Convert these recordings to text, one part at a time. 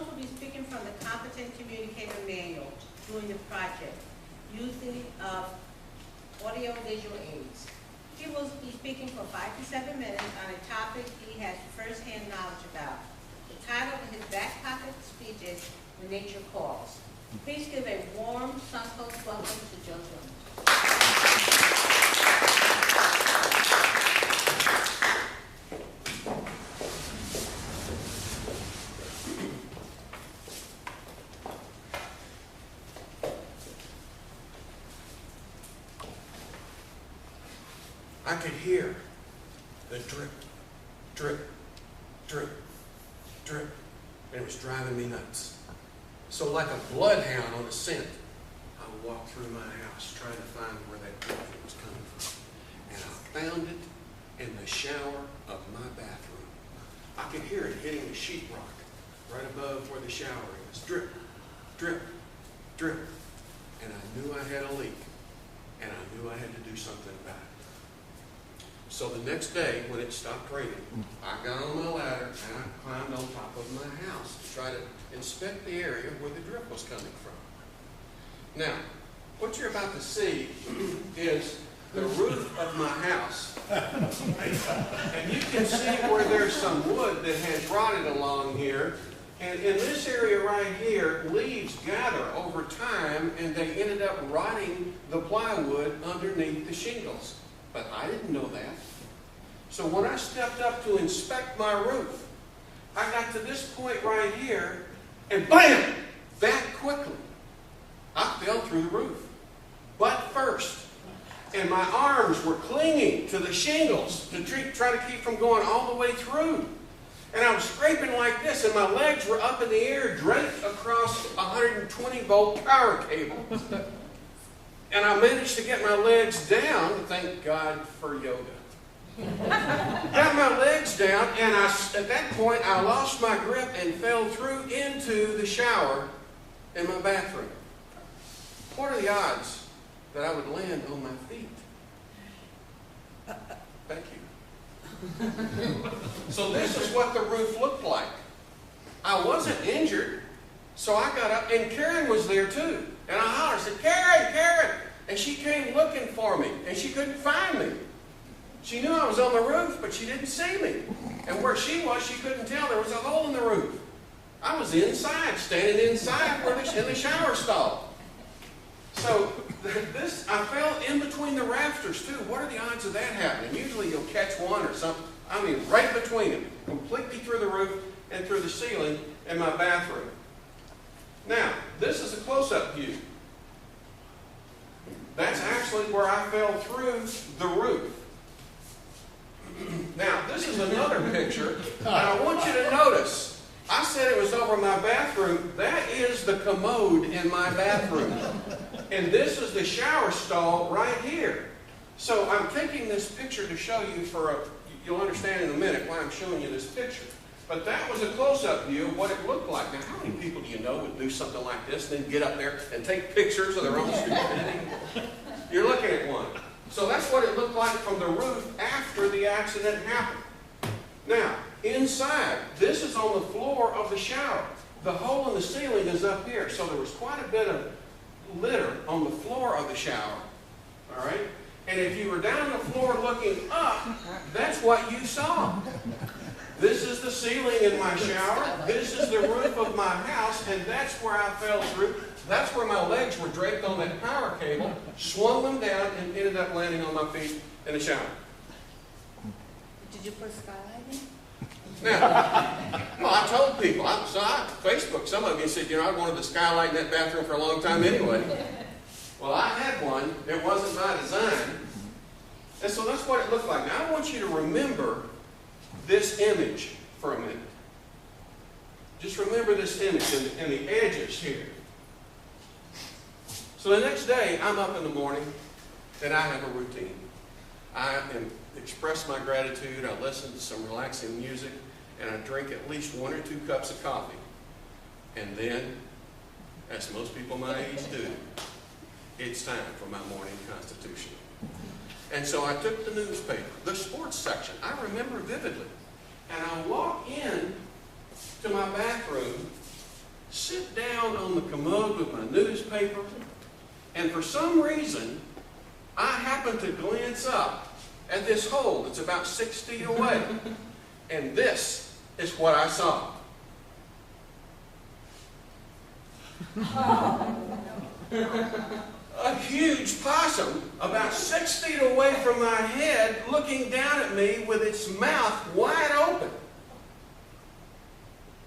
Jones will be speaking from the Competent Communicator Manual during the project, using audio-visual aids. He will be speaking for 5 to 7 minutes on a topic he has first-hand knowledge about. The title of his back pocket speech is When Nature Calls. Please give a warm, sun-coated welcome to Joe Jones. I could hear the drip, drip, drip, drip, and it was driving me nuts. So like a bloodhound on a scent, I walked through my house trying to find where that drip was coming from. And I found it in the shower of my bathroom. I could hear it hitting the sheetrock right above where the shower is. Drip, drip, drip. And I knew I had a leak, and I knew I had to do something about it. So the next day, when it stopped raining, I got on my ladder and I climbed on top of my house to try to inspect the area where the drip was coming from. Now, what you're about to see is the roof of my house. And you can see where there's some wood that has rotted along here. And in this area right here, leaves gather over time and they ended up rotting the plywood underneath the shingles. But I didn't know that. So when I stepped up to inspect my roof, I got to this point right here, and bam! That quickly, I fell through the roof, butt first. And my arms were clinging to the shingles to try to keep from going all the way through. And I was scraping like this, and my legs were up in the air, draped across a 120-volt power cable. And I managed to get my legs down, thank God for yoga. Got my legs down, and at that point, I lost my grip and fell through into the shower in my bathroom. What are the odds that I would land on my feet? Thank you. So this is what the roof looked like. I wasn't injured, so I got up, and Karen was there too. And I hollered, I said, Karen, Karen! And she came looking for me, and she couldn't find me. She knew I was on the roof, but she didn't see me. And where she was, she couldn't tell. There was a hole in the roof. I was inside, standing inside in the shower stall. So I fell in between the rafters too. What are the odds of that happening? Usually you'll catch one or something. I mean, right between them, completely through the roof and through the ceiling in my bathroom. Now, this is a close-up view. That's actually where I fell through the roof. Now, this is another picture, and I want you to notice, I said it was over my bathroom. That is the commode in my bathroom. And this is the shower stall right here. So I'm taking this picture to show you you'll understand in a minute why I'm showing you this picture. But that was a close-up view of what it looked like. Now, how many people do you know would do something like this and then get up there and take pictures of their own stupidity? You're looking at one. So that's what it looked like from the roof after the accident happened. Now, inside, this is on the floor of the shower. The hole in the ceiling is up here, so there was quite a bit of litter on the floor of the shower. All right? And if you were down on the floor looking up, that's what you saw. This is the ceiling in my shower. This is the roof of my house, and that's where I fell through. That's where my legs were draped on that power cable, swung them down, and ended up landing on my feet in the shower. Did you put skylighting? Now, well, I told people. Facebook, some of you said, I wanted the skylight in that bathroom for a long time anyway. Well, I had one. It wasn't by design. And so that's what it looked like. Now, I want you to remember this image for a minute. Just remember this image and the edges here. So the next day, I'm up in the morning, and I have a routine. I express my gratitude, I listen to some relaxing music, and I drink at least 1 or 2 cups of coffee. And then, as most people my age do, it's time for my morning constitution. And so I took the newspaper, the sports section, I remember vividly. And I walk in to my bathroom, sit down on the commode with my newspaper, and for some reason, I happen to glance up at this hole that's about 6 feet away. And this is what I saw. A huge possum about 6 feet away from my head looking down at me with its mouth wide open.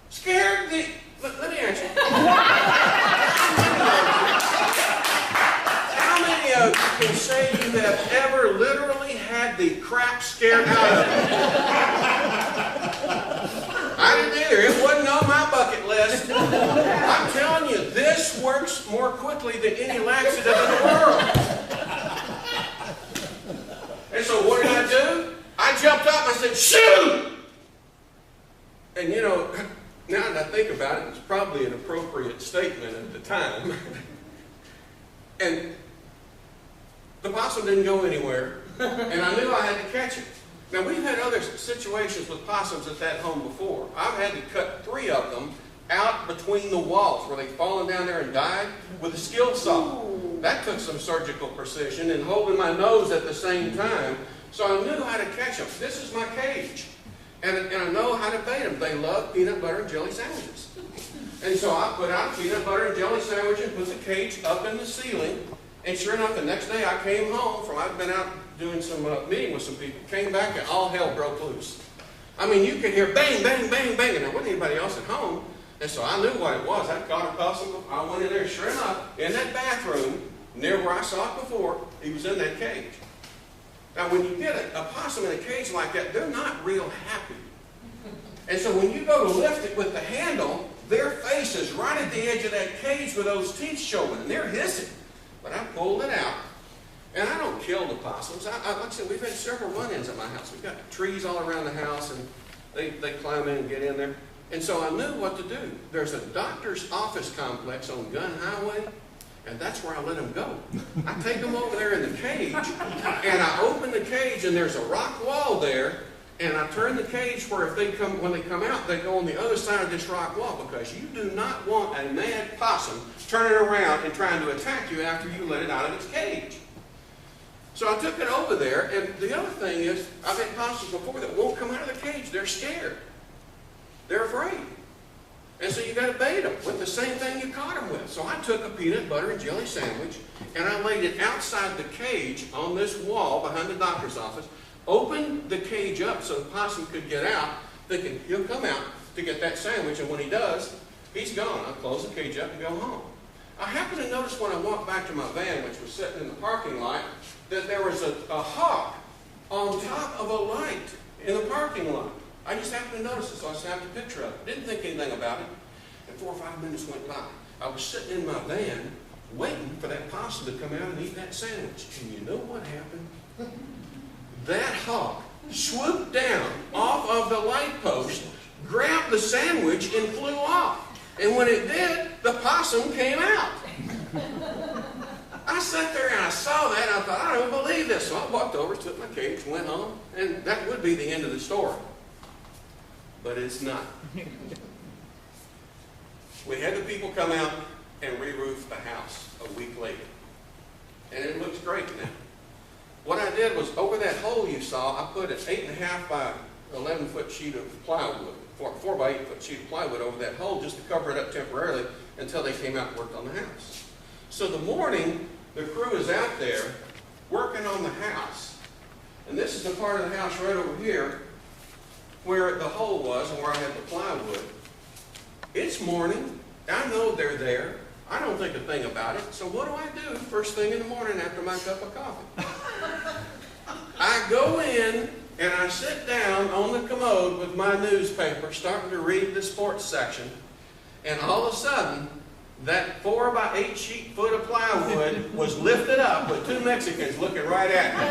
Scared the... Let me answer. How many of you can say you have ever literally had the crap scared out of you? I didn't either. It wasn't on my bucket list. I'm telling you, this works more quickly than any laxative in the world. And so what did I do? I jumped up and I said, shoot! And you know, now that I think about it, it's probably an appropriate statement at the time. And the possum didn't go anywhere, and I knew I had to catch it. Now, we've had other situations with possums at that home before. I've had to cut 3 of them out between the walls where they'd fallen down there and died with a skill saw. That took some surgical precision and holding my nose at the same time. So I knew how to catch them. This is my cage. And I know how to bait them. They love peanut butter and jelly sandwiches. And so I put out a peanut butter and jelly sandwich and put the cage up in the ceiling. And sure enough, the next day I came home from, I'd been out doing some meeting with some people, came back and all hell broke loose. I mean, you could hear bang, bang, bang, bang, and there wasn't anybody else at home. And so I knew what it was. I caught a possum. I went in there, sure enough, in that bathroom, near where I saw it before, he was in that cage. Now, when you get a possum in a cage like that, they're not real happy. And so when you go to lift it with the handle, their face is right at the edge of that cage with those teeth showing, and they're hissing. But I pulled it out. And I don't kill the possums. Like I said, we've had several run-ins at my house. We've got trees all around the house, and they climb in and get in there. And so I knew what to do. There's a doctor's office complex on Gun Highway, and that's where I let them go. I take them over there in the cage, and I open the cage, and there's a rock wall there, and I turn the cage where if they come, when they come out, they go on the other side of this rock wall, because you do not want a mad possum turning around and trying to attack you after you let it out of its cage. So I took it over there, and the other thing is, I've had possums before that won't come out of the cage. They're scared. They're afraid. And so you got to bait them with the same thing you caught them with. So I took a peanut butter and jelly sandwich, and I laid it outside the cage on this wall behind the doctor's office, opened the cage up so the possum could get out, thinking he'll come out to get that sandwich, and when he does, he's gone. I close the cage up and go home. I happened to notice when I walked back to my van, which was sitting in the parking lot, that there was a hawk on top of a light in the parking lot. I just happened to notice it, so I snapped a picture of it. Didn't think anything about it. And 4 or 5 minutes went by. I was sitting in my van waiting for that possum to come out and eat that sandwich. And you know what happened? That hawk swooped down off of the light post, grabbed the sandwich, and flew off. And when it did, the possum came out. I sat there and I saw that, and I thought, I don't believe this. So I walked over, took my cage, went home, and that would be the end of the story. But it's not. We had the people come out and re-roof the house a week later. And it looks great now. What I did was, over that hole you saw, I put an 8.5 by 11 foot sheet of plywood, 4 by 8 foot sheet of plywood over that hole just to cover it up temporarily until they came out and worked on the house. So the morning, the crew is out there working on the house. And this is the part of the house right over here where the hole was and where I had the plywood. It's morning. I know they're there. I don't think a thing about it. So what do I do first thing in the morning after my cup of coffee? I go in and I sit down on the commode with my newspaper, starting to read the sports section, and all of a sudden, that 4 by 8 foot of plywood was lifted up with 2 Mexicans looking right at me.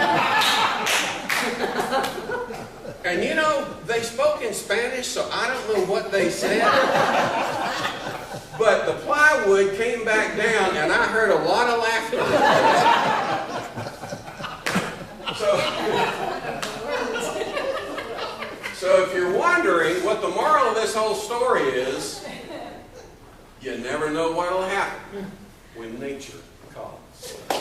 And you know, they spoke in Spanish, so I don't know what they said. But the plywood came back down, and I heard a lot of laughter. So if you're wondering what the moral of this whole story is, You never know what'll happen when nature calls.